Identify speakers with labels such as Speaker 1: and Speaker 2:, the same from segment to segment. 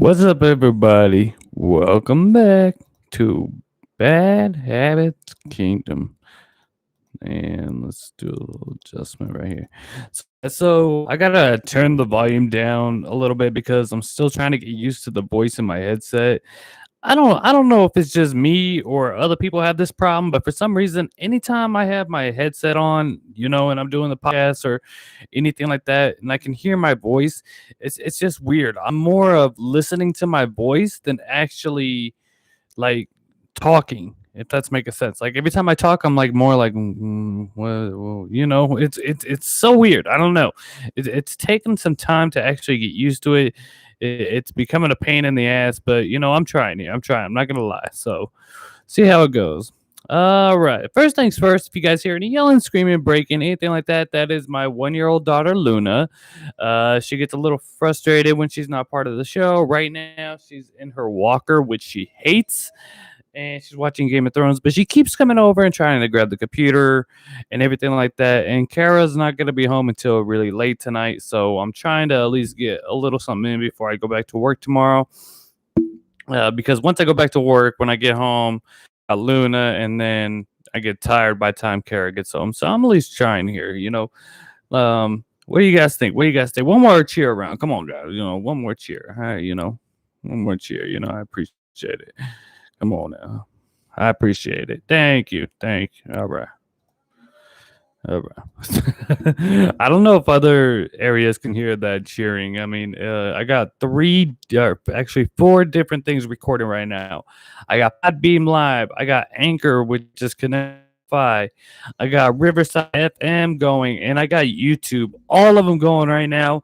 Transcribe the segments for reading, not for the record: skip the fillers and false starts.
Speaker 1: What's up, everybody? Welcome back to Bad Habits Kingdom. And let's do a little adjustment right here. So I gotta turn the volume down a little bit because I'm still trying to get used to the voice in my headset. I don't know if it's just me or other people have this problem, but for some reason, anytime I have my headset on, and I'm doing the podcast or anything like that, and I can hear my voice, it's just weird. I'm more of listening to my voice than actually like talking. If that's making sense. Like every time I talk, I'm like more like, it's so weird. I don't know. It's taken some time to actually get used to it. It's becoming a pain in the ass, but I'm trying here. I'm trying. I'm not gonna lie. So see how it goes. All right. First things first, if you guys hear any yelling, screaming, breaking, anything like that, that is my 1-year-old daughter, Luna. She gets a little frustrated when she's not part of the show. Right now, she's in her walker, which she hates, and she's watching Game of Thrones, but she keeps coming over and trying to grab the computer and everything like that. And Kara's not going to be home until really late tonight, so I'm trying to at least get a little something in before I go back to work tomorrow. Because once I go back to work, when I get home, I Luna, and then I get tired by the time Kara gets home. So I'm at least trying here. What do you guys think? What do you guys think? One more cheer around. Come on, guys. One more cheer. One more cheer. I appreciate it. Come on now. I appreciate it. Thank you. Thank you. All right. All right. I don't know if other areas can hear that cheering. I mean, I got actually four different things recording right now. I got Podbeam Live. I got Anchor, which is Connectify. I got Riverside FM going, and I got YouTube. All of them going right now.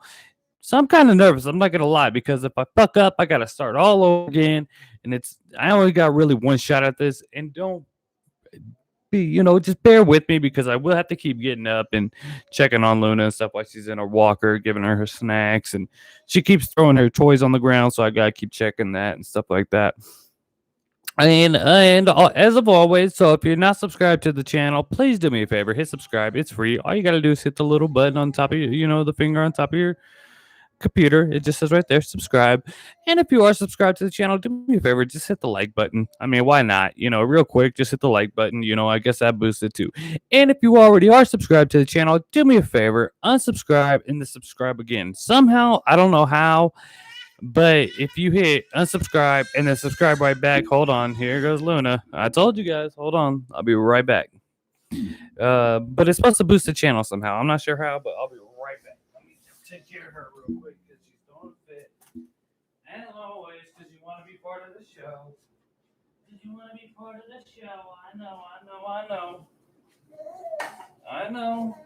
Speaker 1: So I'm kind of nervous. I'm not gonna lie, because if I fuck up, I gotta start all over again. And I only got really one shot at this. And don't just bear with me, because I will have to keep getting up and checking on Luna and stuff while she's in her walker, giving her snacks, and she keeps throwing her toys on the ground, so I gotta keep checking that and stuff like that. And as of always, so if you're not subscribed to the channel, please do me a favor, hit subscribe. It's free. All you gotta do is hit the little button on top of the finger on top of your computer. It just says right there, subscribe. And if you are subscribed to the channel, do me a favor, just hit the like button. I mean, why not? Real quick, just hit the like button. I guess that boosts it too. And if you already are subscribed to the channel, do me a favor, unsubscribe and then subscribe again. Somehow, I don't know how, but if you hit unsubscribe and then subscribe right back, hold on, here goes Luna. I told you guys, hold on, I'll be right back. But it's supposed to boost the channel somehow. I'm not sure how, but I'll be right back. Let me take care of her real quick, because she's throwing a fit. And always, because you want to be part of the show. Because you want to be part of the show. I know. I know.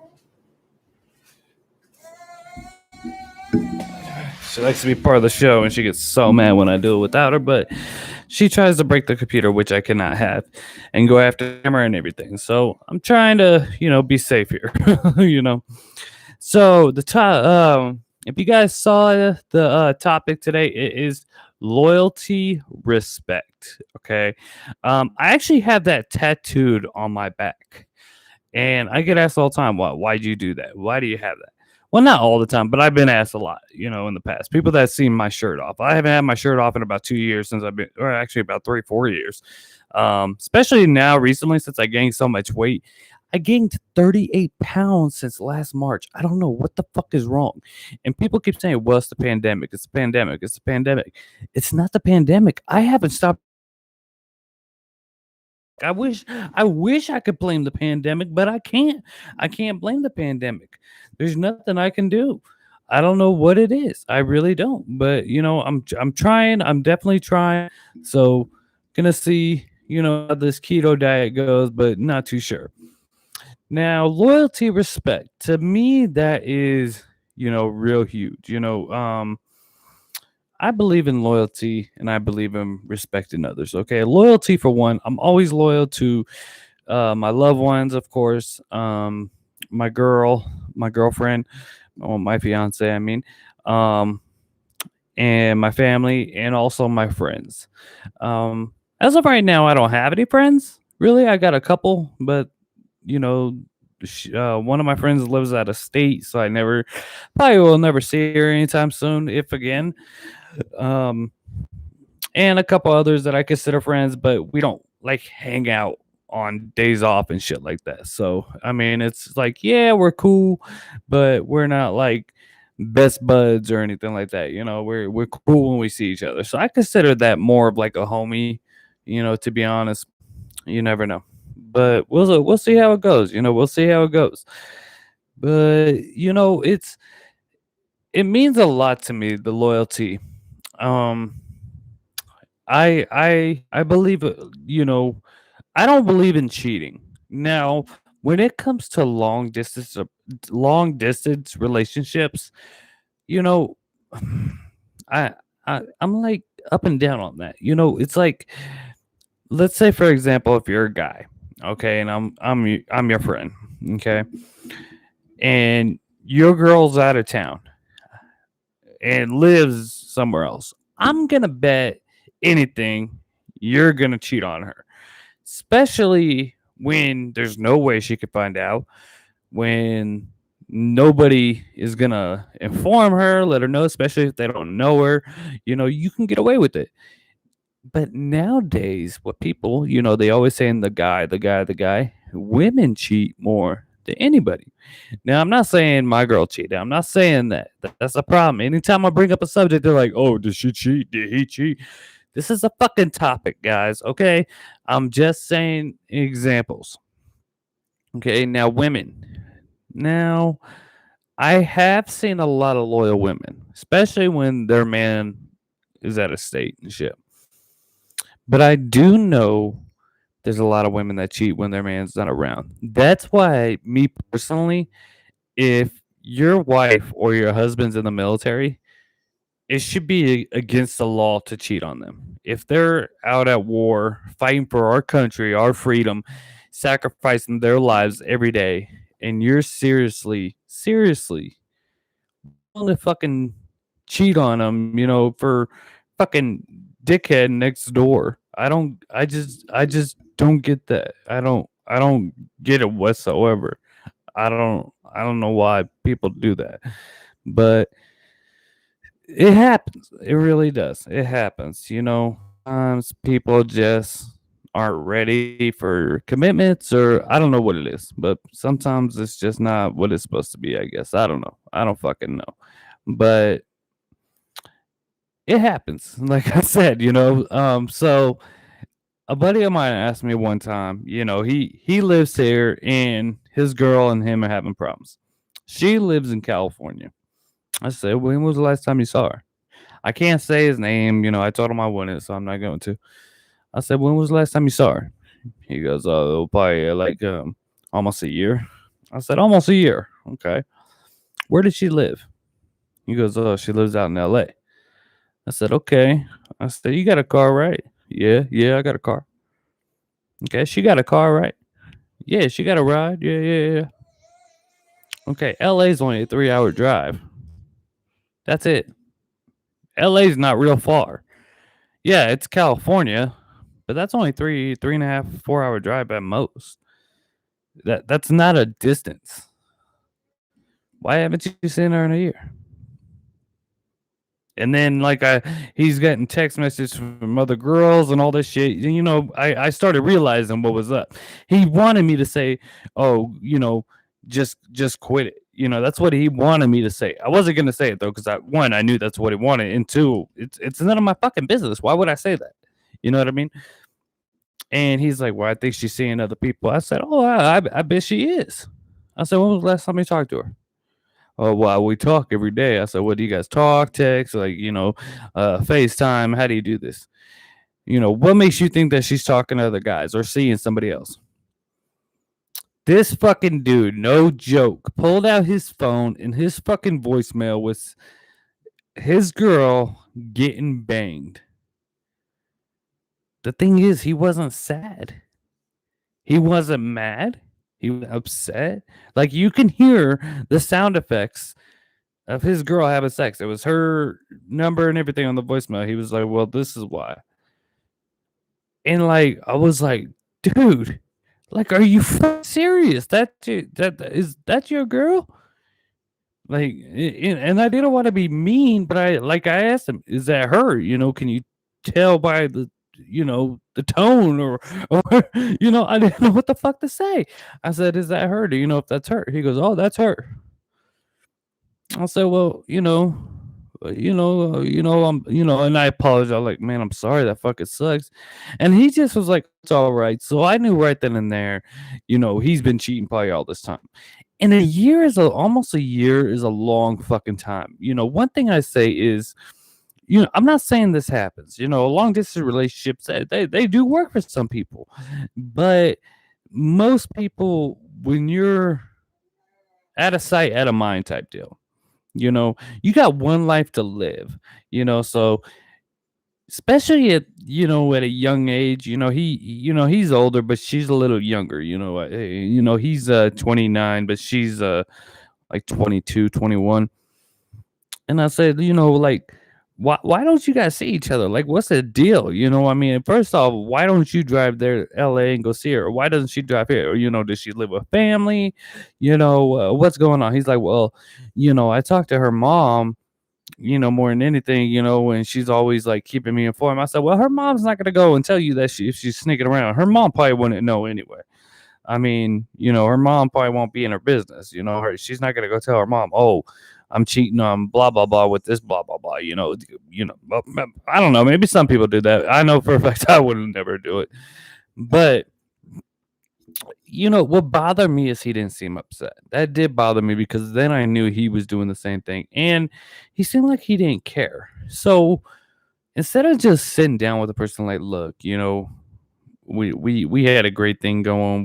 Speaker 1: She likes to be part of the show, and she gets so mad when I do it without her, but she tries to break the computer, which I cannot have, and go after the camera and everything. So I'm trying to, be safe here, So if you guys saw the topic today, it is loyalty, respect. Okay. I actually have that tattooed on my back, and I get asked all the time, why'd you do that? Why do you have that? Well, not all the time, but I've been asked a lot, in the past. People that seen my shirt off. I haven't had my shirt off in about 2 years or actually about 3-4 years. Especially now, recently, since I gained so much weight. I gained 38 pounds since last March. I don't know what the fuck is wrong. And people keep saying, well, it's the pandemic. It's the pandemic. It's the pandemic. It's not the pandemic. I haven't stopped. I wish I could blame the pandemic, but I can't. I can't blame the pandemic. There's nothing I can do. I don't know what it is. I really don't. But I'm trying. I'm definitely trying. So gonna see how this keto diet goes, but not too sure. Now, loyalty, respect. To me, that is real huge. I believe in loyalty, and I believe in respecting others. Okay, loyalty for one. I'm always loyal to my loved ones, of course. My girlfriend, my fiance. I mean, and my family, and also my friends. As of right now, I don't have any friends. Really, I got a couple, but one of my friends lives out of state, so probably will never see her anytime soon, if again. and a couple others that I consider friends, but we don't like hang out on days off and shit like that. So, I mean, it's like, yeah, we're cool, but we're not like best buds or anything like that. We're cool when we see each other. So I consider that more of like a homie, to be honest. You never know. But we'll see how it goes. We'll see how it goes. But it means a lot to me, the loyalty. Um I believe I don't believe in cheating. Now, when it comes to long distance relationships, you know, I I'm like up and down on that. It's like, let's say for example, if you're a guy, okay, and I'm your friend, okay, and your girl's out of town and lives somewhere else, I'm gonna bet anything you're gonna cheat on her, especially when there's no way she could find out, when nobody is gonna inform her, let her know, especially if they don't know her. You can get away with it. But nowadays, what people, they always saying the guy. Women cheat more than anybody. Now, I'm not saying my girl cheated. I'm not saying that. That's a problem. Anytime I bring up a subject, they're like, "Oh, did she cheat? Did he cheat?" This is a fucking topic, guys. Okay, I'm just saying examples. Okay, now women. Now, I have seen a lot of loyal women, especially when their man is out of state and shit. But I do know there's a lot of women that cheat when their man's not around. That's why, me personally, if your wife or your husband's in the military, it should be against the law to cheat on them. If they're out at war, fighting for our country, our freedom, sacrificing their lives every day, and you're seriously want to fucking cheat on them, for fucking dickhead next door. I just don't get that. I don't get it whatsoever. I don't know why people do that. But it happens. It really does. It happens. Sometimes people just aren't ready for commitments, or I don't know what it is, but sometimes it's just not what it's supposed to be, I guess. I don't know. I don't fucking know. But it happens. Like I said, so a buddy of mine asked me one time, he lives here and his girl and him are having problems. She lives in California. I said, when was the last time you saw her? I can't say his name. I told him I wouldn't, so I'm not going to. I said, when was the last time you saw her? He goes, oh, probably like almost a year. I said, almost a year. Okay. Where did she live? He goes, oh, she lives out in LA. I said, okay. I said, you got a car, right? Yeah, I got a car. Okay, she got a car, right? Yeah, she got a ride. Yeah. Okay, LA's only a 3-hour drive. That's it. LA's not real far. Yeah, it's California, but that's only three and a half, 4-hour drive at most. That's not a distance. Why haven't you seen her in a year? And then he's getting text messages from other girls and all this shit. I started realizing what was up. He wanted me to say, "Oh, just quit it." That's what he wanted me to say. I wasn't gonna say it though, because one, I knew that's what he wanted, and two, it's none of my fucking business. Why would I say that? You know what I mean? And he's like, "Well, I think she's seeing other people." I said, "Oh, I bet she is." I said, "When was the last time you talked to her?" Oh, well, we talk every day. I said, what do you guys talk, text, FaceTime? How do you do this? What makes you think that she's talking to other guys or seeing somebody else? This fucking dude, no joke, pulled out his phone and his fucking voicemail was his girl getting banged. The thing is, he wasn't sad. He wasn't mad. He was upset. Like, you can hear the sound effects of his girl having sex. It was her number and everything on the voicemail. He was like, well, this is why. And I was like, dude, are you serious? That your girl? And I didn't want to be mean, but I asked him, is that her? Can you tell by the tone, or I didn't know what the fuck to say. I said, "Is that her? Do you know if that's her?" He goes, "Oh, that's her." I said, "Well, and I apologized. Like, man, I'm sorry. That fucking sucks." And he just was like, "It's all right." So I knew right then and there, he's been cheating probably all this time. And a year is almost a year is a long fucking time. One thing I say is, I'm not saying this happens. Long distance relationships, they do work for some people, but most people, when you're at a sight, at a mind type deal, you got one life to live. So especially at a young age, he's older, but she's a little younger. He's 29, but she's like 22, 21. And I said, like, why don't you guys see each other? Like, what's the deal? I mean, first off, why don't you drive there to LA and go see her? Or why doesn't she drive here? Or, does she live with family? What's going on? He's like, well, I talked to her mom, more than anything, and she's always like keeping me informed. I said, well, her mom's not gonna go and tell you that if she's sneaking around. Her mom probably wouldn't know anyway. I mean, her mom probably won't be in her business. She's not gonna go tell her mom, oh, I'm cheating on blah blah blah with this blah blah blah. I don't know. Maybe some people do that. I know for a fact I would never do it. But what bothered me is he didn't seem upset. That did bother me because then I knew he was doing the same thing, and he seemed like he didn't care. So instead of just sitting down with a person, like, look, we had a great thing going.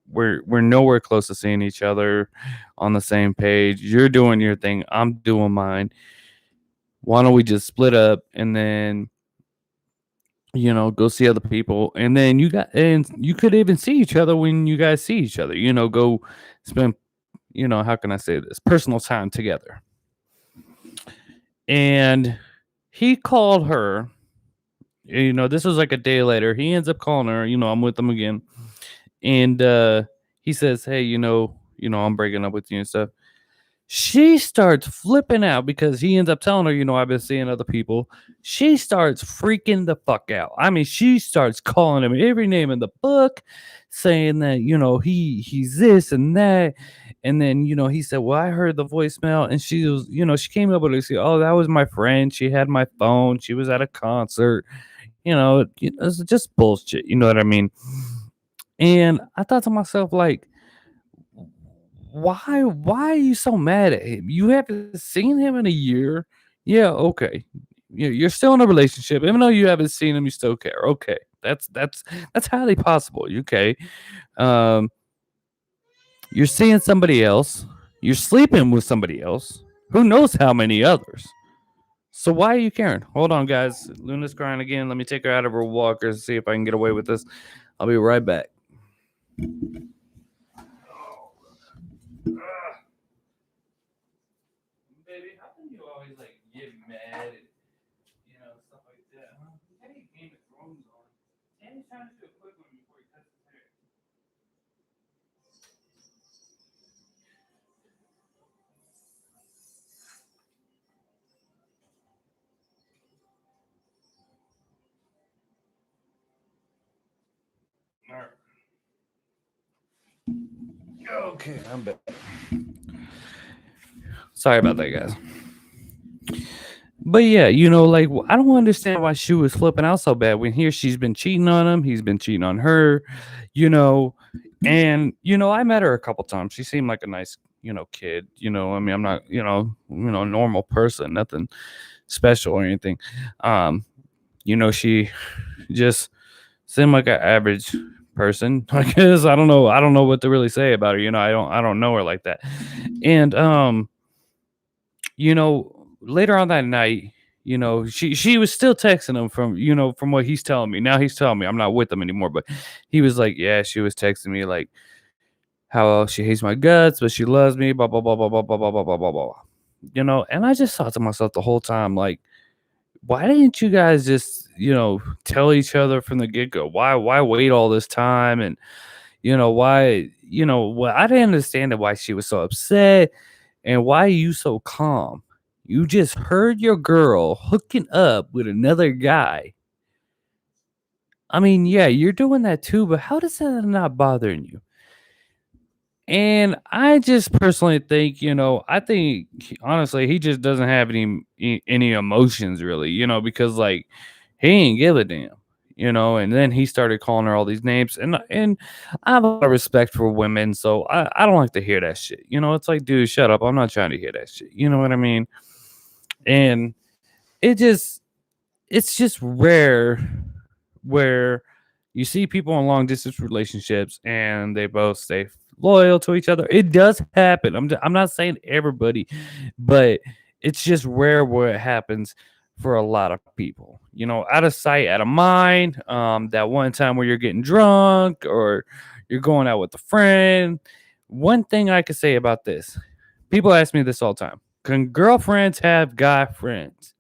Speaker 1: We're nowhere close to seeing each other on the same page. You're doing your thing, I'm doing mine. Why don't we just split up and then go see other people, and then you could even see each other when you guys see each other. Go spend how can I say this, personal time together. And he called her. This was like a day later. He ends up calling her. I'm with him again, and he says, "Hey, I'm breaking up with you and stuff." She starts flipping out because he ends up telling her, I've been seeing other people. She starts freaking the fuck out. I mean, she starts calling him every name in the book, saying that, he's this and that. And then, he said, well, I heard the voicemail. And she was, she came up with it. She, oh, that was my friend. She had my phone. She was at a concert. It's just bullshit. You know what I mean? And I thought to myself, like, why are you so mad at him? You haven't seen him in a year. Yeah, okay. You're still in a relationship. Even though you haven't seen him, you still care. Okay. That's highly possible. Okay. Um, you're seeing somebody else. You're sleeping with somebody else. Who knows how many others? So why are you caring? Hold on, guys. Luna's crying again. Let me take her out of her walker and see if I can get away with this. I'll be right back. Baby, how come you always like get mad and stuff like that? Huh? How do you Game of Thrones on? And he's trying to do a quick one before he cuts his hair. All right. Okay, I'm back. Sorry about that, guys. But yeah, like, I don't understand why she was flipping out so bad when here she's been cheating on him, he's been cheating on her, and I met her a couple times. She seemed like a nice, kid. I mean, I'm not, a normal person, nothing special or anything. She just seemed like an average person. I guess I don't know what to really say about her. I don't know her like that. And later on that night, she was still texting him from what he's telling me. Now he's telling me I'm not with him anymore, but he was like, yeah, she was texting me like how she hates my guts, but she loves me, blah blah blah blah blah blah blah blah blah blah blah. And I just thought to myself the whole time, like, why didn't you guys just, tell each other from the get-go? Why wait all this time? And why, well, I didn't understand why she was so upset, and why are you so calm? You just heard your girl hooking up with another guy. I mean, yeah, you're doing that too, but how does that not bothering you? And I just personally think, I think honestly, he just doesn't have any emotions really, because like he ain't give a damn, And then he started calling her all these names, and I have a lot of respect for women, so I don't like to hear that shit. It's like, dude, shut up. I'm not trying to hear that shit. You know what I mean? And it just it's just rare where you see people in long distance relationships and they both stay loyal to each other. It does happen. I'm not saying everybody, but it's just rare where it happens for a lot of people. Out of sight, out of mind. That one time where you're getting drunk or you're going out with a friend. One thing I could say about this, people ask me this all the time. Can girlfriends have guy friends?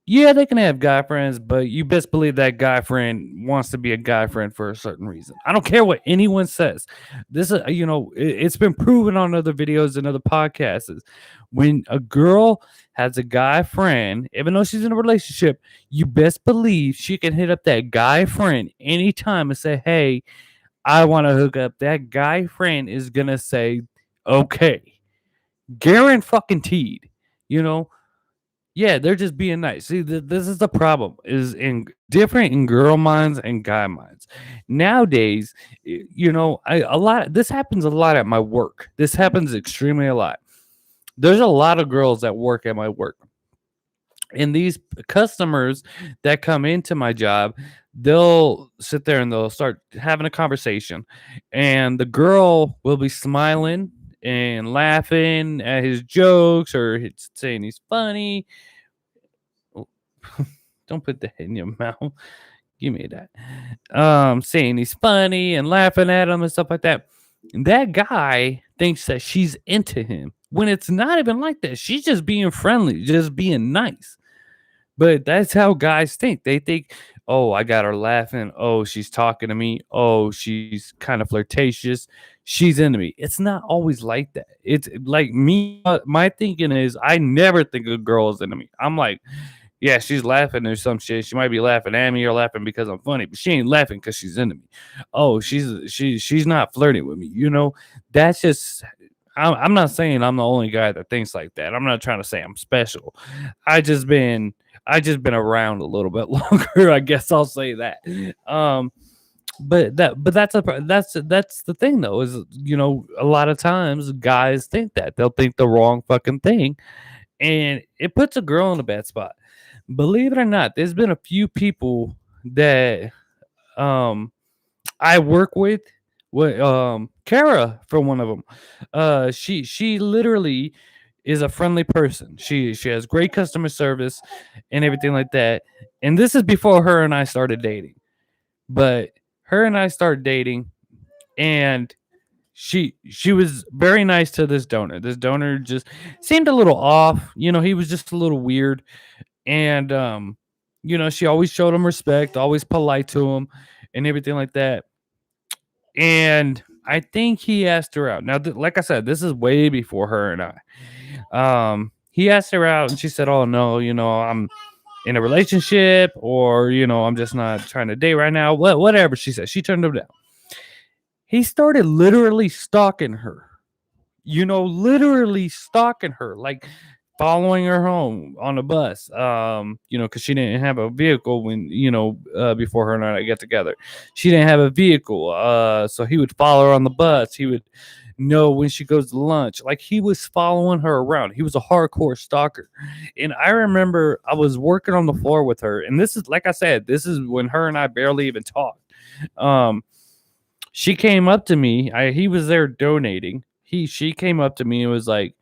Speaker 1: Yeah, they can have guy friends, but you best believe that guy friend wants to be a guy friend for a certain reason. I don't care what anyone says. This is, it's been proven on other videos and other podcasts. When a girl has a guy friend, even though she's in a relationship, you best believe she can hit up that guy friend anytime and say, "Hey, I want to hook up." That guy friend is gonna say, "Okay," guaranteed. You know, yeah, they're just being nice. See, this is the problem: is in different in girl minds and guy minds. Nowadays, a lot. This happens a lot at my work. This happens extremely a lot. There's a lot of girls that work at my work, and these customers that come into my job, they'll sit there and they'll start having a conversation, and the girl will be smiling and laughing at his jokes or saying he's funny. Don't put that in your mouth. Give me that. Saying he's funny and laughing at him and stuff like that. And that guy thinks that she's into him when it's not even like that. She's just being friendly, just being nice. But that's how guys think. They think, oh, I got her laughing. Oh, she's talking to me. Oh, she's kind of flirtatious. She's into me. It's not always like that. It's like me. My thinking is, I never think a girl is into me. I'm like, yeah, she's laughing or some shit. She might be laughing at me or laughing because I'm funny, but she ain't laughing because she's into me. Oh, she's not flirting with me. That's just. I'm not saying I'm the only guy that thinks like that. I'm not trying to say I'm special. I just been I just been around a little bit longer. I guess I'll say that. Um, but that's the thing though is a lot of times guys think that they'll think the wrong fucking thing, and it puts a girl in a bad spot. Believe it or not, there's been a few people that um I work with Kara for one of them. She literally is a friendly person. She has great customer service and everything like that. And this is before her and I started dating. But her and I started dating, and she was very nice to this donor. This donor just seemed a little off. He was just a little weird. And she always showed him respect, always polite to him and everything like that. And I think he asked her out. Now, like I said, this is way before her and I. He asked her out, and she said, "Oh no, I'm in a relationship, or I'm just not trying to date right now." Whatever she said, she turned him down. He started literally stalking her. Literally stalking her, like following her home on a bus. Because she didn't have a vehicle when before her and I got together. She didn't have a vehicle, so he would follow her on the bus. He would know when she goes to lunch. Like, he was following her around. He was a hardcore stalker. And I remember I was working on the floor with her, and this is, like I said, this is when her and I barely even talked. She came up to me. He was there donating. She came up to me and was like,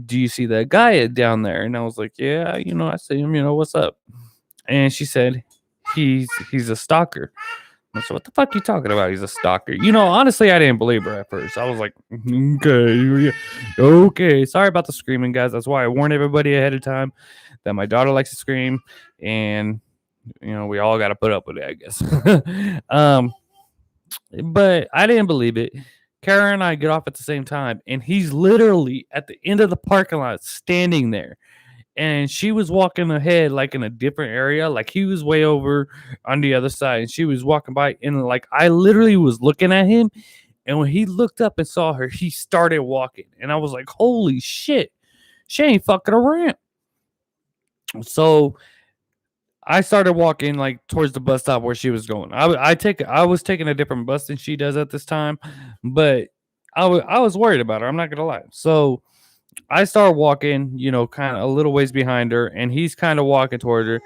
Speaker 1: "Do you see that guy down there?" And I was like, "Yeah, I see him. What's up?" And she said, "He's a stalker." I said, "What the fuck are you talking about? He's a stalker." Honestly, I didn't believe her at first. I was like, "Okay, okay." Sorry about the screaming, guys. That's why I warned everybody ahead of time that my daughter likes to scream, and we all got to put up with it, I guess. But I didn't believe it Kara and I get off at the same time, and he's literally at the end of the parking lot standing there. And she was walking ahead, like in a different area. Like he was way over on the other side, and she was walking by. And like I literally was looking at him, and when he looked up and saw her, he started walking. And I was like, holy shit, she ain't fucking around. So I started walking like towards the bus stop where she was going. I was taking a different bus than she does at this time, but I was worried about her. I'm not gonna lie. So I start walking, kind of a little ways behind her, and he's kind of walking toward her.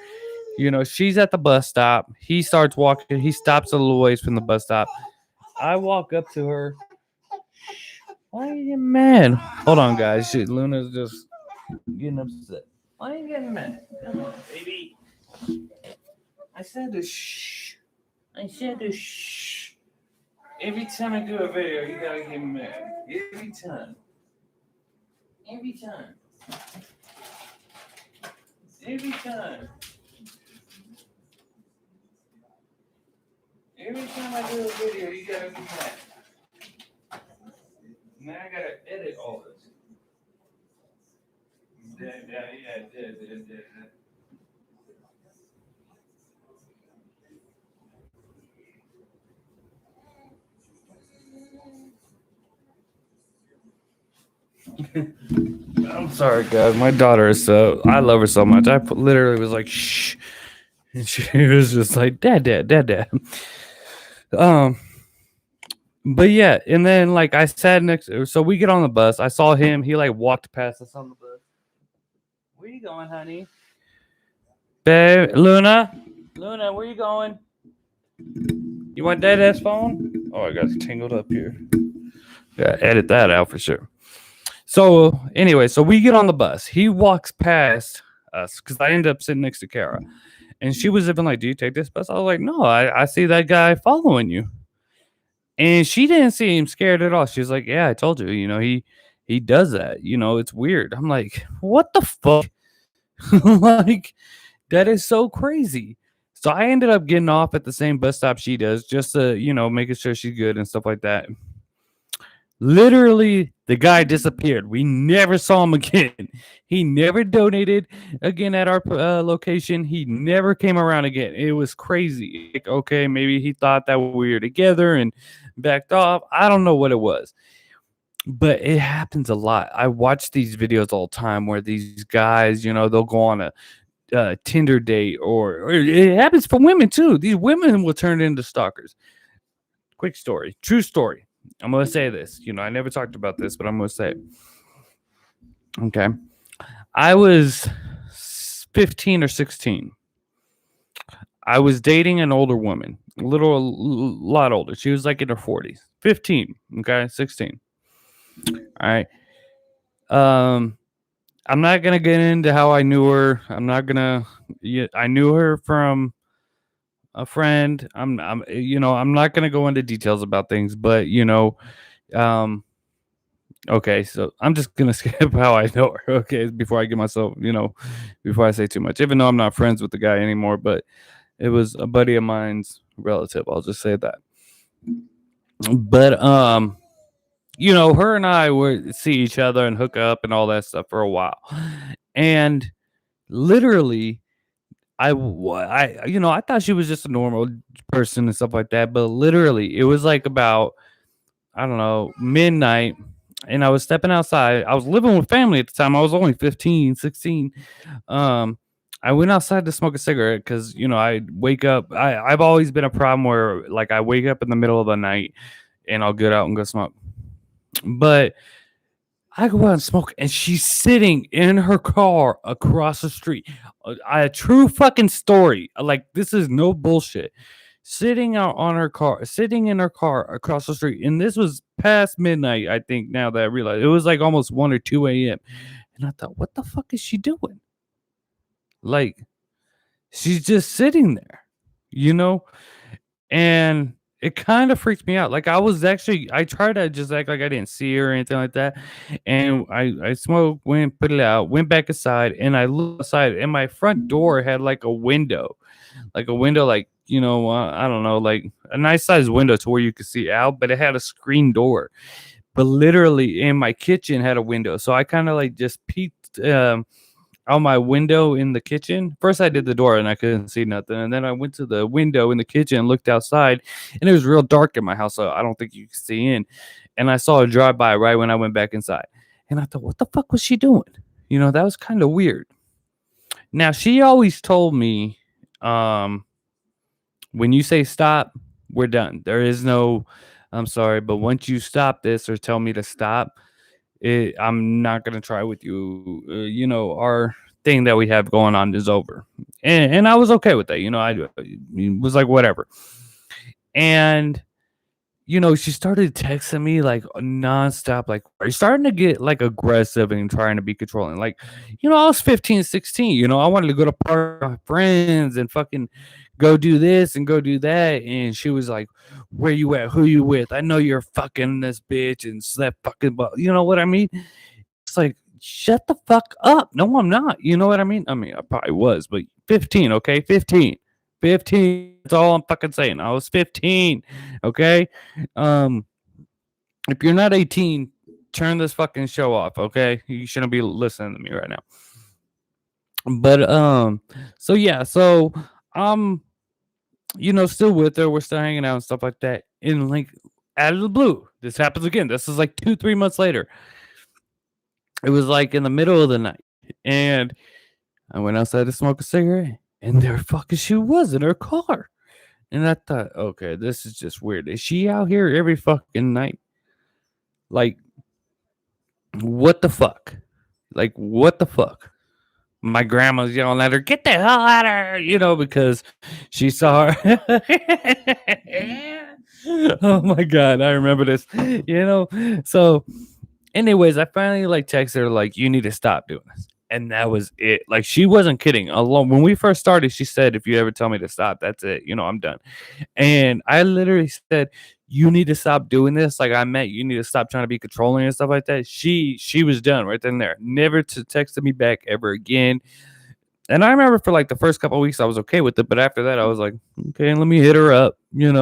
Speaker 1: She's at the bus stop. He starts walking. He stops a little ways from the bus stop. I walk up to her. Why are you getting mad? Hold on, guys. Luna's just getting upset. Why are you getting mad? Come on, baby. I said to shh. I said to shh. Every time I do a video, you gotta get mad. Every time. Every time. Every time. Every time I do a video, you gotta be mad. Now I gotta edit all this. Yeah. I'm sorry, guys. My daughter is I love her so much. I literally was like, shh. And she was just like, dad. But yeah, and then like I sat next, so we get on the bus. I saw him. He like walked past us on the bus. Where you going, honey? Babe, Luna, where you going? You want Dad's phone? Oh, I got it tangled up here. Yeah, edit that out for sure. So anyway, so we get on the bus. He walks past us because I ended up sitting next to Kara, and she was even like, "Do you take this bus?" I was like, "No, I see that guy following you." And she didn't seem scared at all. She was like, "Yeah, I told you. He does that. It's weird." I'm like, "What the fuck?" Like, that is so crazy. So I ended up getting off at the same bus stop she does, just to making sure she's good and stuff like that. Literally, the guy disappeared. We never saw him again. He never donated again at our location. He never came around again. It was crazy. Like, okay, maybe he thought that we were together and backed off. I don't know what it was, but it happens a lot. I watch these videos all the time where these guys, they'll go on a Tinder date, or it happens for women too. These women will turn into stalkers. Quick story, true story. I'm going to say this. I never talked about this, but I'm going to say it. Okay. I was 15 or 16. I was dating an older woman, a lot older. She was like in her 40s. 15. Okay. 16. All right. I'm not going to get into how I knew her. I knew her from a friend. I'm not going to go into details about things, but okay, so I'm just going to skip how I know her. Okay. Before I get myself, before I say too much, even though I'm not friends with the guy anymore, but it was a buddy of mine's relative. I'll just say that. But, her and I would see each other and hook up and all that stuff for a while. And literally, I thought she was just a normal person and stuff like that. But literally, it was like about, I don't know, midnight. And I was stepping outside. I was living with family at the time. I was only 15, 16. I went outside to smoke a cigarette because, I wake up. I've always been a problem where, like, I wake up in the middle of the night and I'll get out and go smoke. But I go out and smoke, and she's sitting in her car across the street. A true fucking story. Like, this is no bullshit. Sitting in her car across the street. And this was past midnight, I think, now that I realize. It was like almost 1 or 2 a.m. And I thought, what the fuck is she doing? Like, she's just sitting there, And it kind of freaked me out. Like, I tried to just act like I didn't see her or anything like that. And I smoked, put it out, went back inside, and I looked outside, and my front door had like a window, like I don't know, like a nice sized window to where you could see out, but it had a screen door. But literally in my kitchen had a window. So I kind of like just peeked out my window in the kitchen. First I did the door and I couldn't see nothing. And then I went to the window in the kitchen and looked outside, and it was real dark in my house. So I don't think you could see in. And I saw a drive by right when I went back inside. And I thought, what the fuck was she doing? That was kind of weird. Now she always told me, when you say stop, we're done. There is no, I'm sorry, but once you stop this or tell me to stop, I'm not gonna try with you. Our thing that we have going on is over, and I was okay with that. I was like whatever, and she started texting me like nonstop. Like, are you starting to get like aggressive and trying to be controlling? Like, I was 15, 16. I wanted to go to party with my friends and fucking go do this and go do that. And she was like, where you at? Who you with? I know you're fucking this bitch and slept fucking, but you know what I mean? It's like, shut the fuck up. No, I'm not. You know what I mean? I mean, I probably was, but 15, okay? 15. 15. That's all I'm fucking saying. I was 15. Okay. If you're not 18, turn this fucking show off. Okay. You shouldn't be listening to me right now. But so yeah, so still with her, we're still hanging out and stuff like that. And like out of the blue, this happens again. This is like 2-3 months later. It was like in the middle of the night, and I went outside to smoke a cigarette, and there fucking she was in her car. And I thought, okay, this is just weird. Is she out here every fucking night? Like, what the fuck? Like, what the fuck? My grandma's yelling at her, get the hell out of her, because she saw her. Oh my God, I remember this, So, anyways, I finally like texted her, like, you need to stop doing this. And that was it. Like, she wasn't kidding. Alone when we first started, she said, if you ever tell me to stop, that's it. I'm done. And I literally said, you need to stop doing this. Like, I meant you need to stop trying to be controlling and stuff like that. She was done right then and there. Never to text me back ever again. And I remember for like the first couple of weeks I was okay with it, but after that I was like, okay, let me hit her up. I'm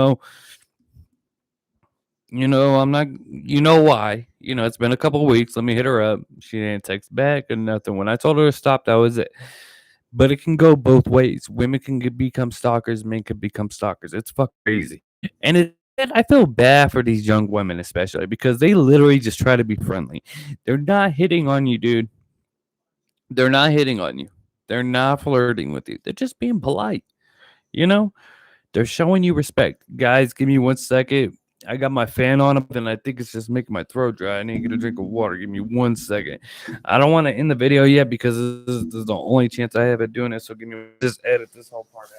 Speaker 1: not, why, it's been a couple of weeks. Let me hit her up. She didn't text back or nothing. When I told her to stop, that was it. But it can go both ways. Women can become stalkers. Men can become stalkers. It's fucking crazy. And I feel bad for these young women, especially because they literally just try to be friendly. They're not hitting on you, dude. They're not hitting on you. They're not flirting with you. They're just being polite. They're showing you respect. Guys, give me 1 second. I got my fan on up, and I think it's just making my throat dry. I need to get a drink of water. Give me 1 second. I don't want to end the video yet because this is the only chance I have at doing it. So give me just edit this whole part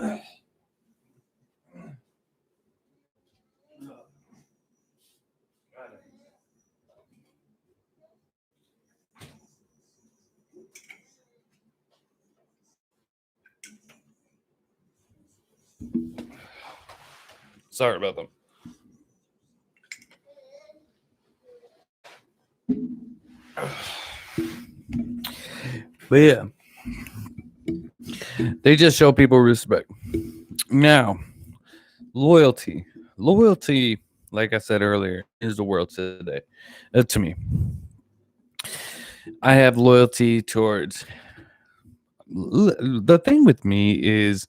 Speaker 1: out. Sorry about them. But yeah, they just show people respect. Now, loyalty, like I said earlier, is the world today. To me, I have loyalty towards. The thing with me is,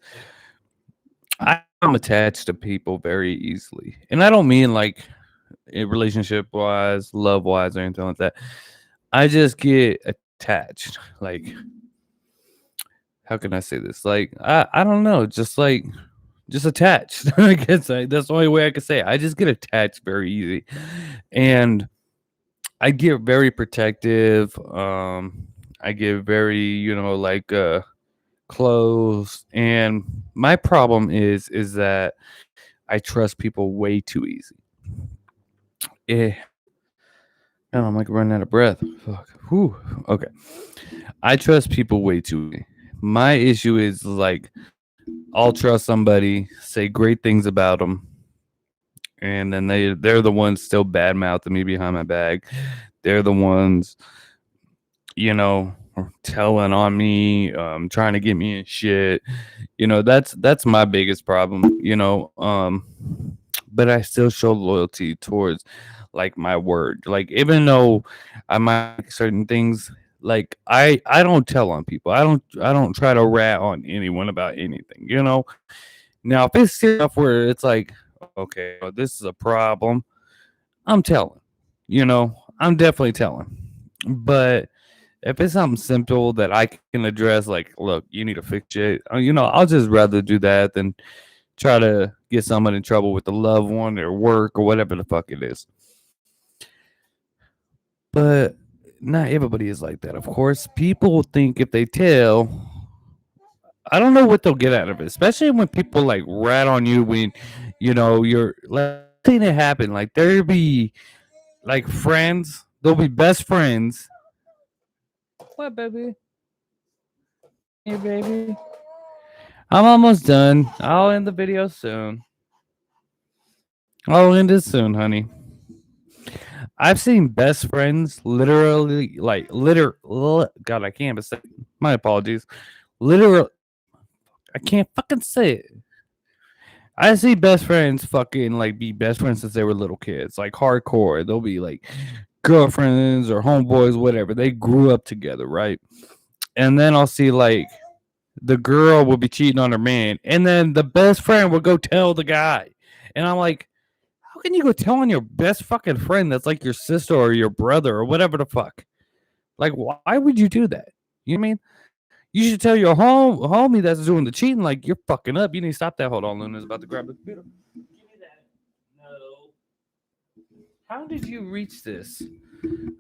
Speaker 1: I'm attached to people very easily, and I don't mean like relationship wise, love wise, or anything like that. I just get attached. Like, how can I say this? Like, I don't know, just attached. I guess that's the only way I could say it. I just get attached very easy, and I get very protective. I get very, close. And my problem is that I trust people way too easy. And I'm like running out of breath. Fuck. Whew. Okay. I trust people way too easy. My issue is like, I'll trust somebody, say great things about them, and then they're the ones still bad mouthing me behind my back. They're the ones, telling on me, trying to get me in shit. That's my biggest problem. But I still show loyalty towards like my word. Like even though I might like certain things, like I don't tell on people. I don't try to rat on anyone about anything. Now if it's stuff where it's like, okay, well, this is a problem, I'm telling. I'm definitely telling. But if it's something simple that I can address, like, look, you need to fix it, I'll just rather do that than try to get someone in trouble with a loved one or work or whatever the fuck it is. But not everybody is like that. Of course, people think if they tell, I don't know what they'll get out of it, especially when people like rat on you when, you're like, seen it happen. Like, there'll be like friends, they'll be best friends. What, baby? Hey, baby. I'm almost done. I'll end the video soon. I'll end it soon, honey. I've seen best friends literally, like, God, I can't say. My apologies. Literal. I can't fucking say it. I see best friends fucking like be best friends since they were little kids, like hardcore. They'll be like girlfriends or homeboys, whatever. They grew up together, right? And then I'll see like the girl will be cheating on her man, and then the best friend will go tell the guy. And I'm like, how can you go tell on your best fucking friend that's like your sister or your brother or whatever the fuck? Like, why would you do that? You know what I mean? You should tell your homie that's doing the cheating, like, you're fucking up. You need to stop that. Hold on, Luna's about to grab the computer. Give me that. No. How did you reach this?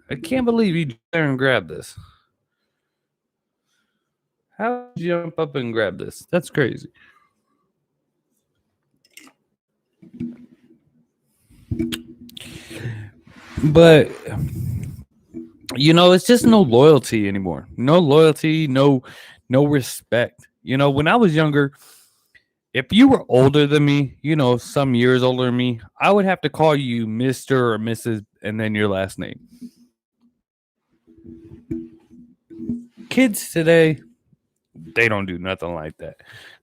Speaker 1: I can't believe you there and grab this. How did you jump up and grab this? That's crazy. But it's just no loyalty anymore. No loyalty, no respect. When I was younger, if you were older than me, some years older than me, I would have to call you Mr. or Mrs. and then your last name. Kids today, they don't do nothing like that.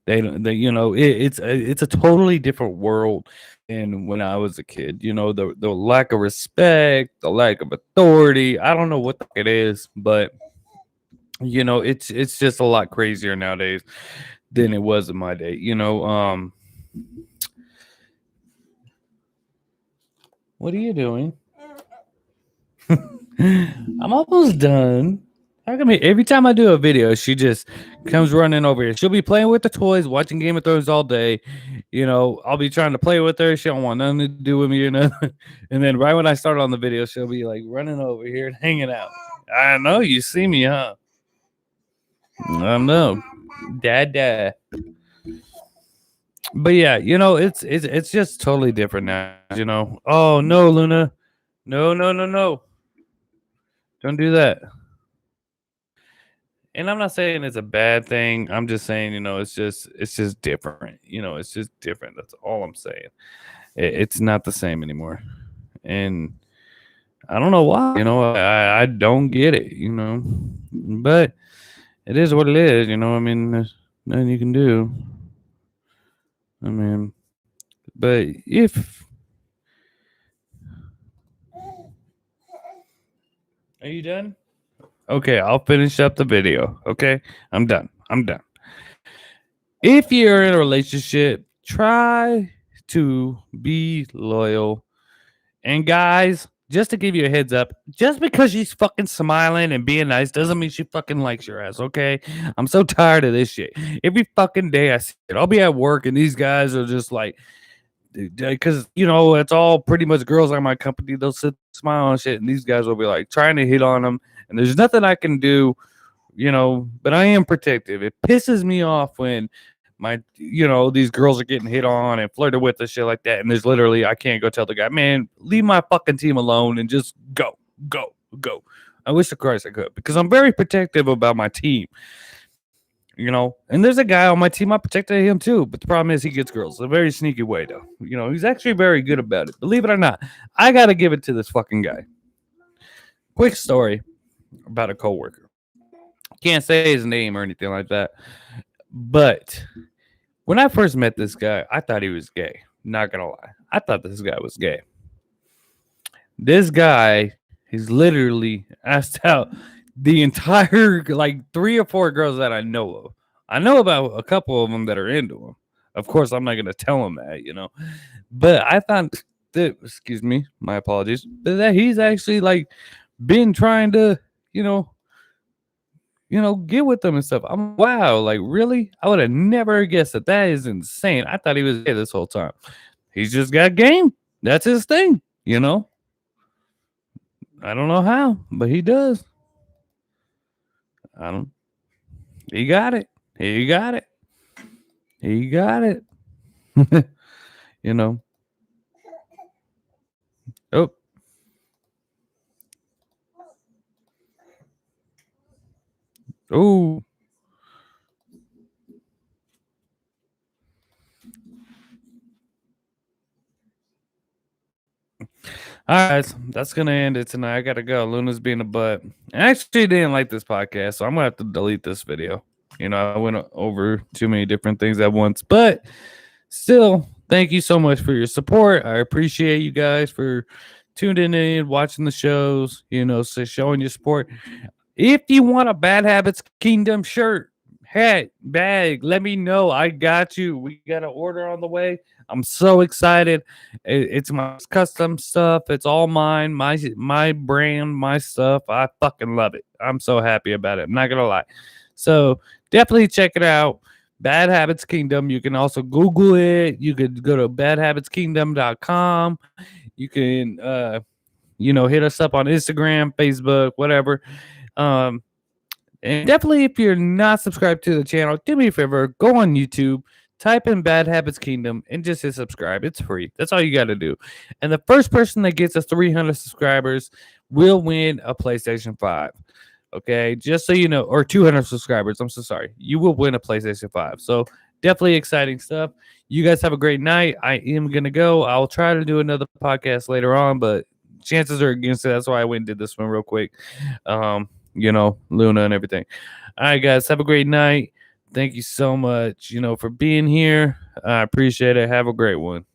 Speaker 1: They don't. It's a totally different world than when I was a kid. The lack of respect, the lack of authority. I don't know what it is, but it's just a lot crazier nowadays than it was in my day. What are you doing? I'm almost done. How come every time I do a video, she just comes running over here? She'll be playing with the toys, watching Game of Thrones all day. I'll be trying to play with her. She don't want nothing to do with me, And then right when I start on the video, she'll be like running over here and hanging out. I know you see me, huh? I know, Dad. But yeah, it's just totally different now. Oh no, Luna, no, don't do that. And I'm not saying it's a bad thing. I'm just saying, it's just different. It's just different. That's all I'm saying. It's not the same anymore. And I don't know why. I don't get it. But it is what it is. I mean, there's nothing you can do. I mean, but if are you done? Okay, I'll finish up the video. Okay, I'm done. If you're in a relationship, try to be loyal. And guys, just to give you a heads up, just because she's fucking smiling and being nice doesn't mean she fucking likes your ass, okay? I'm so tired of this shit. Every fucking day I see it. I'll be at work and these guys are just like, because it's all pretty much girls on my company. They'll sit smile and shit, and these guys will be like trying to hit on them, and there's nothing I can do, but I am protective. It pisses me off when these girls are getting hit on and flirted with and shit like that, and there's literally I can't go tell the guy, man, leave my fucking team alone and just go. I wish to Christ I could, because I'm very protective about my team. And there's a guy on my team, I protected him too, but the problem is he gets girls a very sneaky way though. He's actually very good about it. Believe it or not, I gotta give it to this fucking guy. Quick story about a coworker. Can't say his name or anything like that. But when I first met this guy, I thought he was gay. Not gonna lie. I thought this guy was gay. This guy, he's literally asked out the entire like 3 or 4 girls that I know of. I know about a couple of them that are into him. Of course, I'm not gonna tell him that. But I found that, excuse me, my apologies, but that he's actually like been trying to, get with them and stuff. I'm wow, like really? I would have never guessed that. That is insane. I thought he was gay this whole time. He's just got game. That's his thing. I don't know how, but he does. I don't. He got it. He got it. He got it. you know. Oh. Oh. All right, that's gonna end it tonight. I gotta go. Luna's being a butt. I actually didn't like this podcast, so I'm gonna have to delete this video. I went over too many different things at once, but still, thank you so much for your support. I appreciate you guys for tuning in, watching the shows. So showing your support. If you want a Bad Habits Kingdom shirt, hat, bag, let me know. I got you. We got an order on the way. I'm so excited. It's my custom stuff. It's all mine. My brand, my stuff. I fucking love it. I'm so happy about it. I'm not gonna lie. So definitely check it out. Bad Habits Kingdom. You can also Google it. You could go to badhabitskingdom.com. You can hit us up on Instagram, Facebook, whatever. And definitely, if you're not subscribed to the channel, do me a favor, go on YouTube, type in Bad Habits Kingdom, and just hit subscribe. It's free. That's all you got to do. And the first person that gets us 300 subscribers will win a PlayStation 5. Okay, just so you know, or 200 subscribers. I'm so sorry. You will win a PlayStation 5. So definitely exciting stuff. You guys have a great night. I am going to go. I'll try to do another podcast later on, but chances are against it. That's why I went and did this one real quick. Luna and everything. All right, guys, have a great night. Thank you so much, for being here. I appreciate it. Have a great one.